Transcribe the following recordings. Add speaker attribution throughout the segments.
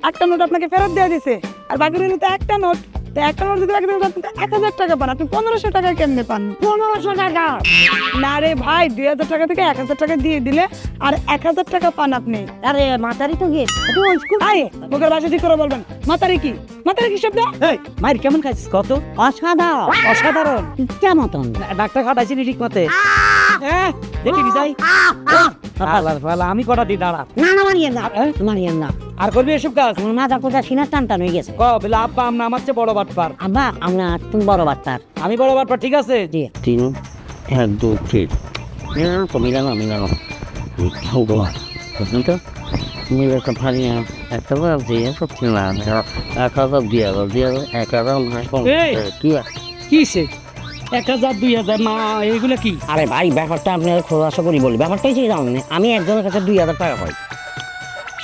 Speaker 1: একটা নোট আপনাকে ফেরত দেওয়া দিছে, আর বাকি রইল তো একটা নোট। তো একটা নোট যদি আপনি 1000 টাকা পান, আপনি 1500 টাকা কেমনে পান?
Speaker 2: 1500 টাকা?
Speaker 1: না রে ভাই, 2000 টাকা থেকে 1000 টাকা দিয়ে দিলে আর 1000 টাকা পান আপনি।
Speaker 2: আরে মাতারি তো গিয়ে
Speaker 1: আরে মুখের ভাষা ঠিক করে বলবেন। মাতারি কি? মাতারি কি শব্দ?
Speaker 3: এই মায়ের কেমন খাইছিস কত?
Speaker 2: অসাধারণ।
Speaker 3: অসাধারণ।
Speaker 2: কেমন?
Speaker 3: ডাক্তার খাটাইছি নি ঠিক মতে? হ্যাঁ দেখি বিজয়। আমি কটা দিই দাঁড়া।
Speaker 2: না না, মারিয়েন না, মারিয়েন না।
Speaker 3: আর করবি এসব কাজ?
Speaker 2: আমার মাথা কোথা সিনার টান টান হয়ে গেছে।
Speaker 3: বলে আব্বা আমরা আমার চেয়ে বড় বাটপার।
Speaker 2: আব্বা আমরা তুমি বড় বাচ্চার।
Speaker 3: আমি বড় বাটপার, ঠিক আছে?
Speaker 2: জি।
Speaker 4: 3 1 2 3 মিলানো তো মিলে একটা ভারী একটা দিয়ে সত্যি না 1000 দিয়ে 1000
Speaker 3: এই!
Speaker 4: কি
Speaker 3: কিসে 1000 2000 মা এইগুলো কি?
Speaker 2: আরে ভাই ব্যাপারটা আপনার খোলাসা করি বলি, ব্যাপারটাই সেই জানেন না। আমি একজনের কাছে 2000 টাকা পাই,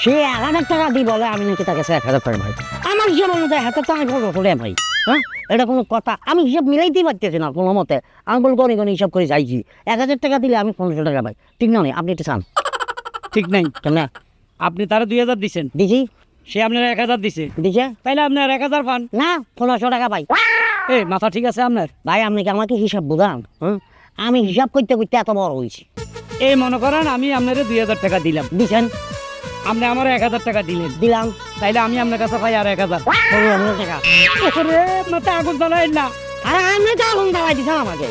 Speaker 2: সে 1000 টাকা দিই বলে আমি নাকি তার কাছে 1000 টাকা ভাই। আমার হিসাব অনুযায়ী হাতে তো আমি বলবো করে ভাই। হ্যাঁ, এটা কোনো কথা? আমি হিসাব মিলাইতেই পারতেছি না কোনো মতে। আঙুল গনি গনি হিসাব করে যাইছি। 1000 টাকা দিলে আমি 1500 টাকা পাই, ঠিক না? আপনি এটা চান?
Speaker 3: ঠিক নাই।
Speaker 2: কেন?
Speaker 3: আপনি তারা 2000 দিছেন,
Speaker 2: দিছি।
Speaker 3: সে আপনার 1000 দিছে,
Speaker 2: দিছে
Speaker 3: তাইলে আপনার 1000 পান।
Speaker 2: না, 1500 টাকা পাই।
Speaker 3: এই মাথা ঠিক আছে আপনার?
Speaker 2: ভাই আপনি কি আমাকে হিসাব বোঝান? আমি হিসাব করতে করতে এত বড় হয়েছি।
Speaker 3: এই মনে করেন আমি আপনার 2000 টাকা দিলাম,
Speaker 2: দিছেন?
Speaker 3: আপনি আমার 1000 টাকা দিলেন,
Speaker 2: দিলাম।
Speaker 3: তাইলে আমি আপনার কাছে পাই আর 1000।
Speaker 2: 1500 টাকা।
Speaker 3: ওরে মাথা আগুন জ্বালাইন না।
Speaker 2: আরে আপনি তো আগুন জ্বালাই দিচ্ছেন আমাকে।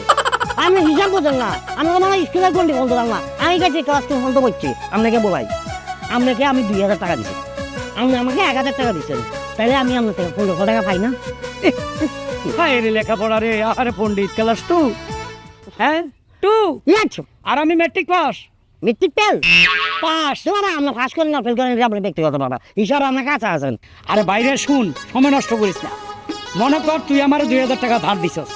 Speaker 2: আপনি হিসাব বোঝেন না। আমি তো মানে স্কুলের গন্ডি বলতে না। আমি গেছি ক্লাস 2 পর্যন্ত পড়ছি। আপনাকে বলাই, আপনাকে আমি 2000 টাকা দিচ্ছি, আপনি আমাকে 1000 টাকা দিচ্ছেন, তাইলে আমি আপনার থেকে 1500 টাকা পাই না?
Speaker 3: হায় রে লেখাপড়া রে, আরে পণ্ডিত ক্লাস 2, হ্যাঁ 2,
Speaker 2: আচ্ছা,
Speaker 3: আর আমি matric pass.
Speaker 2: Matric fail
Speaker 3: pass?
Speaker 2: তোমার আমরা পাস করেন না ফেল করেন আপনি ব্যক্তিগত বাবা, হিসাব আপনার কাছে আছেন।
Speaker 3: আরে বাইরে শুন, সময় নষ্ট করিস না। মনে কর তুই আমার 2000 টাকা ধার দিছস,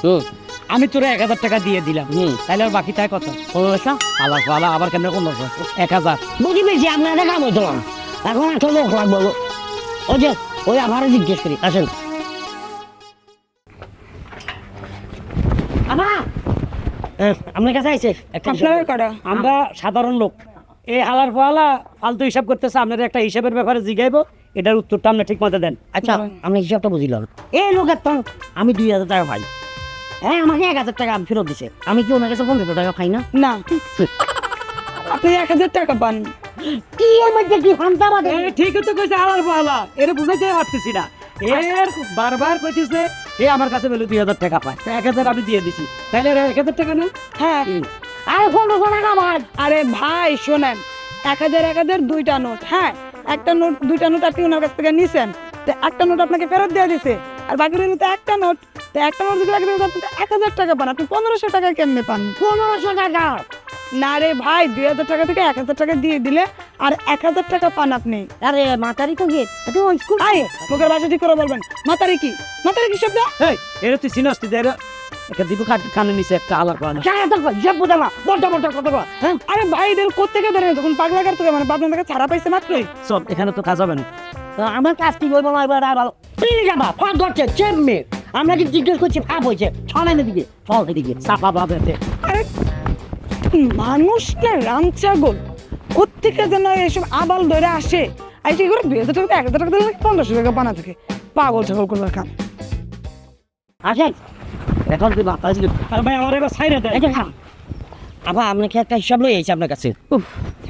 Speaker 3: আমি তোর 1000 টাকা দিয়ে দিলাম, তাইলে আর বাকি তাই কত?
Speaker 2: 1500।
Speaker 3: আবার পালা আবার কেমন 1500? 1000।
Speaker 2: বুঝি পেয়েছি আপনার একটা কাম হইতো না। এখন একটা লোক লাগবে। ওই যে ওই আবার জিজ্ঞেস করি, আসেন। আপনার কাছে আইছে একটা হিসাব।
Speaker 1: আপনার কটা?
Speaker 3: আমরা সাধারণ লোক, এই হালার ফালা ফালতু হিসাব করতেছে। আপনার একটা হিসাবের ব্যাপারে জিগাইবো, এটার উত্তরটা আপনি ঠিক মতো দেন।
Speaker 2: আচ্ছা, আপনি হিসাবটা বুঝিলাম। এই লোকের তো আমি 2000 টাকা পাই, হ্যাঁ আমাকে 1000 টাকা ফেরত দিছে, আমি কি ওনার কাছে 1500 টাকা পাই না?
Speaker 1: না, আপনি 1000 টাকা পান।
Speaker 2: কি এর মধ্যে কি ফান্তা বাদে?
Speaker 3: ঠিকই তো কইছে হালার ফালা, এর বুঝাইতে পারতেছি না। এর বারবার কইতেছে এ আমার কাছে বলে 2000 টাকা পায়, 1000 আমি দিয়ে দিছি, তাইলে 1000 টাকা না?
Speaker 1: হ্যাঁ।
Speaker 2: আরে 1500 টাকা ভাই।
Speaker 1: আরে ভাই শোনেন, 1000 দুইটা নোট। হ্যাঁ, একটা নোট দুইটা নোট আপনি ওনার কাছ থেকে নিছেন, তো একটা নোট আপনাকে ফেরত দেওয়া দিছে, আর বাকি রইল তো একটা নোট। তো একটা নোট যদি আপনি 1000 টাকা পান, আপনি 1500 টাকা কেমনে পান?
Speaker 2: 1500 টাকা?
Speaker 1: না রে ভাই, 2000 টাকা থেকে 1000 টাকা দিয়ে দিলে আর 1000 টাকা পান আপনি।
Speaker 2: আরে মাতারি তো গিয়ে স্কুল।
Speaker 1: আরে মুখের ভাষা ঠিক করে বলবেন। মাতারি কি? মাতারি কি শব্দ?
Speaker 3: এই এর তুই চিনস? তুই একটা দিব কানে নিচে একটা আলার ফালা।
Speaker 2: হিসাব বোঝা না, বলটা বলটা কত বড়, হ্যাঁ?
Speaker 1: আরে ভাই এদের কোত্থেকে ধরে তখন পাগলা কার থেকে, মানে আপনার থেকে ছাড়া পাইছে মাত্রই।
Speaker 3: সব এখানে তো কাজ হবে না।
Speaker 2: তো আমার কাজ কি করবো না এবার? আর ভালো প্লিজ যাবা ফাঁক ধরছে চেম্মে। আমরা কি জিজ্ঞেস করছি ফাঁক হয়েছে, ছড়াই না দিকে, ফল দিকে
Speaker 3: সাফা ভাবে
Speaker 1: আরে মানুষ না রামচাগল, কোত্থেকে যেন এসব আবাল ধরে আসে, আইসে করে 2000 টাকা 1000 টাকা দিলে 1500 টাকা বানা থাকে। পাগল ছাগল করবার কাম।
Speaker 2: আসেন এখন তুই বাতা আসলি।
Speaker 3: আর ভাই আমার এবার সাইরে দেয়।
Speaker 2: আবার আপনাকে একটা হিসাব লই আইছি আপনার কাছে।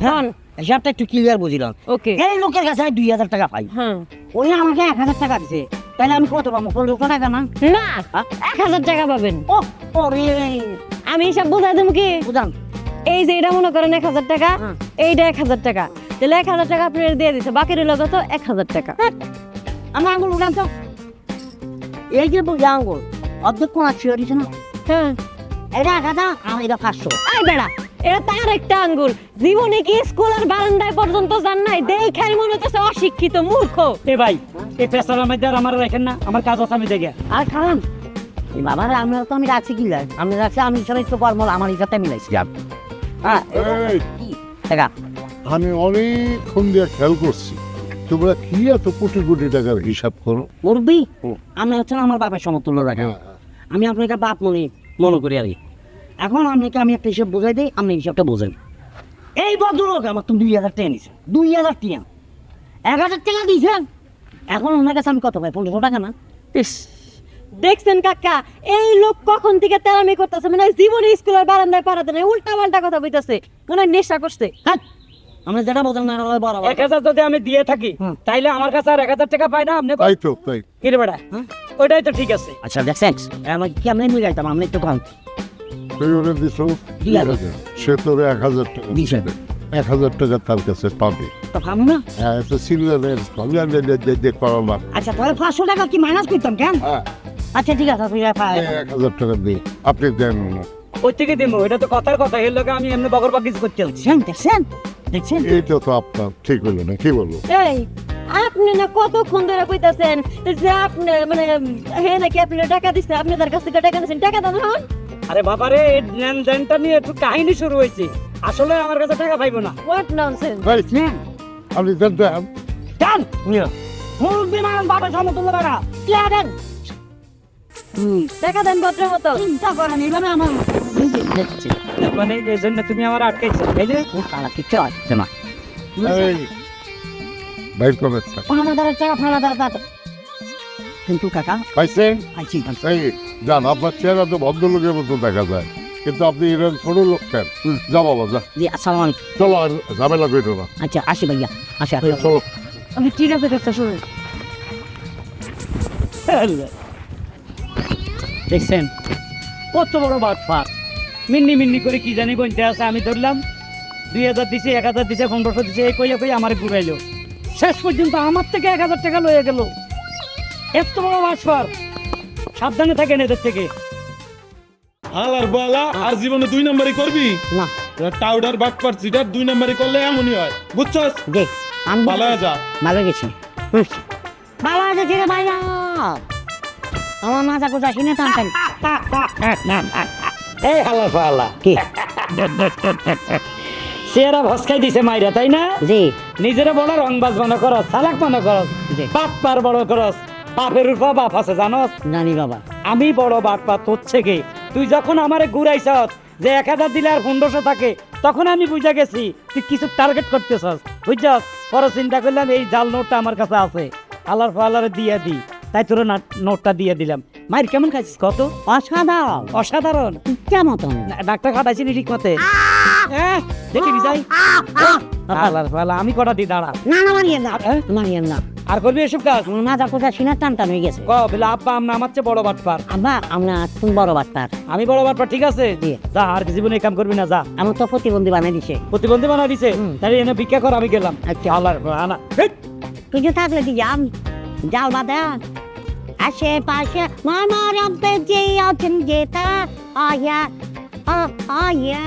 Speaker 2: হ্যাঁ, হিসাবটা একটু ক্লিয়ার বুঝিলাম।
Speaker 1: ওকে।
Speaker 2: এই লোকের কাছে আমি 2000 টাকা পাই,
Speaker 1: হ্যাঁ,
Speaker 2: ওই আমাকে 1000 টাকা দিছে, তাহলে আমি কত পাবো? 1500 টাকা না?
Speaker 5: না, 1000 টাকা পাবেন।
Speaker 2: ও ওরে
Speaker 5: আমি সব বুঝাই দেবো কি?
Speaker 2: বুঝান।
Speaker 5: এই যে এটা মনে করেন 1000 টাকা, এইটা 1000 টাকা, তাহলে 1000 টাকা আপনি দিয়ে দিচ্ছে, বাকি রইল কত? 1000 টাকা।
Speaker 2: আমার আঙুল উঠান তো। এই যে বুঝা আঙুল অর্ধেক কোন আছে দিছে না?
Speaker 5: হ্যাঁ,
Speaker 2: এটা 1000 আর এটা 500।
Speaker 5: আই বেড়া, এটা তার একটা আঙ্গুল। জীবনে কি স্কুলের বারান্দায় পর্যন্ত যান নাই? দেখাই মনে হচ্ছে অশিক্ষিত মূর্খ।
Speaker 3: এ ভাই এই পেশার মধ্যে আর আমার রাখেন না, আমার কাজ আছে আমি দেখে।
Speaker 2: আর খারাপ এই বাবার আমরা তো আমি রাখছি কি লাগ আমি রাখছি, আমি সবাই তো কর্ম আমার হিসাবটা মিলাইছি। হ্যাঁ টাকা
Speaker 6: আমি অনেকক্ষণ দিয়ে খেয়াল করছি তোমরা কি এত কোটি কোটি টাকার হিসাব করো।
Speaker 2: মুরব্বী আমি হচ্ছে আমার বাপের সমতুল্য রাখা, আমি আপনাকে বাপ মনে করি আর কি। এখন আপনাকে আমি একটা হিসাব বোঝাই দিই, আপনি হিসাবটা বোঝেন। এই ভদ্রলোক আমার তুমি 2000 টাকা নিছে, 2000 টাকা 1000 টাকা দিয়েছেন, এখন ওনার কাছে আমি কত পাই 1500 টাকা না?
Speaker 5: ইস, দেখছেন কাকা এই লোক কখন থেকে তেরামি করতেছে মানে জীবনে স্কুলের বারান্দায় পারাতে না উল্টা পাল্টা কথা বলতেছে মনে হয় নেশা করছে।
Speaker 2: হ্যাঁ আমরা যেটা বলতাম না ওরা বড়
Speaker 3: 1000 যদি আমি দিয়ে থাকি তাইলে আমার কাছে আর 1000 টাকা পাই না আপনি
Speaker 6: তাই তো তাই
Speaker 3: কিরে বেটা ওইটাই তো ঠিক আছে।
Speaker 2: আচ্ছা দেখছেন আমার কেমন মিলাইতাম আমি একটু কম
Speaker 6: তুই ওরে দিছো
Speaker 2: 2000
Speaker 6: সে তোরে 1000 টাকা
Speaker 2: দিছে।
Speaker 6: 1000 টাকা তার কাছে পাবে।
Speaker 2: তো খাবো না।
Speaker 6: হ্যাঁ তো সিলেনের সঙ্গে করা না।
Speaker 2: আচ্ছা তাহলে 500 টাকা কি মাইনাস করতাম কেন?
Speaker 6: হ্যাঁ
Speaker 2: আচ্ছা ঠিক আছে তুই
Speaker 6: 1000 টাকা দিই আপনি দেন না।
Speaker 3: ওই থেকে দিব এটা তো কথার কথা এর লোকে আমি এমনি বগর বাকি করতে হচ্ছে।
Speaker 2: দেখছেন দেখছেন
Speaker 6: এইটা তো আপনার ঠিক হলো না কি বলবো?
Speaker 5: এই আপনি না কতক্ষণ ধরে কইতাছেন যে আপনি মানে হে নাকি আপনি টাকা দিচ্ছেন আপনি তার কাছ থেকে টাকা নিচ্ছেন টাকা দেন হন।
Speaker 3: আরে বাবারে এই লেনদেনটা নিয়ে একটু কাহিনী শুরু হয়েছে আসলে আমার কাছে টাকা পাইবো না।
Speaker 5: What nonsense.
Speaker 6: ভাই আপনি দেন দেন
Speaker 2: ডান ফুল বিমান বাবা সমতুল্য টাকা কি দেন
Speaker 5: টাকা দেন ভদ্র মতো।
Speaker 2: চিন্তা করেন এইভাবে আমার দেখছি
Speaker 3: মানে এই জন্য তুমি আমার আটকাইছো এই যে
Speaker 2: কালা কিছু আসছে না
Speaker 6: এই ভাই কবে
Speaker 2: আমাদের টাকা ফালাদার দাদা কিন্তু কাকা
Speaker 6: পাইছেন?
Speaker 2: আইছি
Speaker 6: এই জান আপনার চেহারা তো ভদ্রলোকের মতো দেখা যায় কিন্তু আপনি এরকম ছোট লোক কেন? যা বাবা যা
Speaker 2: জি আসসালামু আলাইকুম
Speaker 6: চলো আর ঝামেলা করো না।
Speaker 2: আচ্ছা আসি ভাইয়া আসি
Speaker 6: এই, চলো
Speaker 2: আমি ঠিক আছে দেখতে শুনে
Speaker 3: দেখছেন কত বড় বাটফার মিন্নি মিন্নি করে কি জানি বলতে আছে আমি ধরলাম 2000 দিছে 1000 দিছে 1500 দিছে এই কইয়া কই আমার ঘুরাইলো শেষ পর্যন্ত আমার থেকে 1000 টাকা লয়ে গেল। এত বড় বাটফার সাবধানে থাকেন এদের থেকে।
Speaker 7: হালার বালা আর জীবনে 2 নাম্বারই করবি
Speaker 2: না
Speaker 7: টাউডার বাটপার সিটার 2 নাম্বারই করলে এমনই হয় বুঝছস?
Speaker 2: দে আমি
Speaker 7: পালায়া যা।
Speaker 2: ভালো গেছি ভালো গেছি রে ভাইয়া আমার মাথা কোথায় কিনে টানতেন
Speaker 3: এই হালা ফালা
Speaker 2: কি
Speaker 3: সেরা ভসকাই দিছে মাইরা তাই না?
Speaker 2: জি
Speaker 3: নিজেরা বড় রংবাজ মনে করস চালাক মনে করস
Speaker 2: জি।
Speaker 3: বাটপার বড় করস বাপের উপর বাপ আছে জানস?
Speaker 2: জানি বাবা
Speaker 3: আমি বড় বাটপার তোর থেকে তুই যখন আমারে ঘুরাইছস যে 1000 দিলে আর 1500 থাকে তখন আমি বুঝা গেছি তুই কিছু টার্গেট করতেছস বুঝছস। পরে চিন্তা করলাম এই জাল নোটটা আমার কাছে আছে আল্লাহর ফালারে দিয়ে দিই তাই তোর নোটটা দিয়ে দিলাম। মায়ের কেমন খাইছিস কত?
Speaker 2: অসাধারণ
Speaker 3: অসাধারণ।
Speaker 2: কেমন
Speaker 3: না, ডাক্তার খাটাইছি ঠিক মতে দেখি যাই আল্লাহর ফালা আমি কটা দিই দাঁড়া
Speaker 2: না না মানিয়েন না মানিয়েন না
Speaker 3: আর করবি এসব কাজ
Speaker 2: আমার মাথা কোথায় সিনা টানটান হয়ে গেছে
Speaker 3: ক বলে আব্বা আমরা আমার চেয়ে বড় বাটপার
Speaker 2: আব্বা আমরা তুমি বড় বাচ্চার
Speaker 3: আমি বড় বাটপার ঠিক আছে
Speaker 2: জি।
Speaker 3: যা আর জীবনে এই কাম করবি না যা
Speaker 2: আমার তো প্রতিবন্ধী বানাই দিছে
Speaker 3: প্রতিবন্ধী বানা দিছে তাহলে এনে ভিক্ষা কর আমি গেলাম
Speaker 2: আচ্ছা।
Speaker 3: আল্লাহর আনা
Speaker 2: তুই যে থাকলে কি যাম যাও বাদা আশেপাশে মামার আব্বে যে আছেন যেটা আয়া আয়া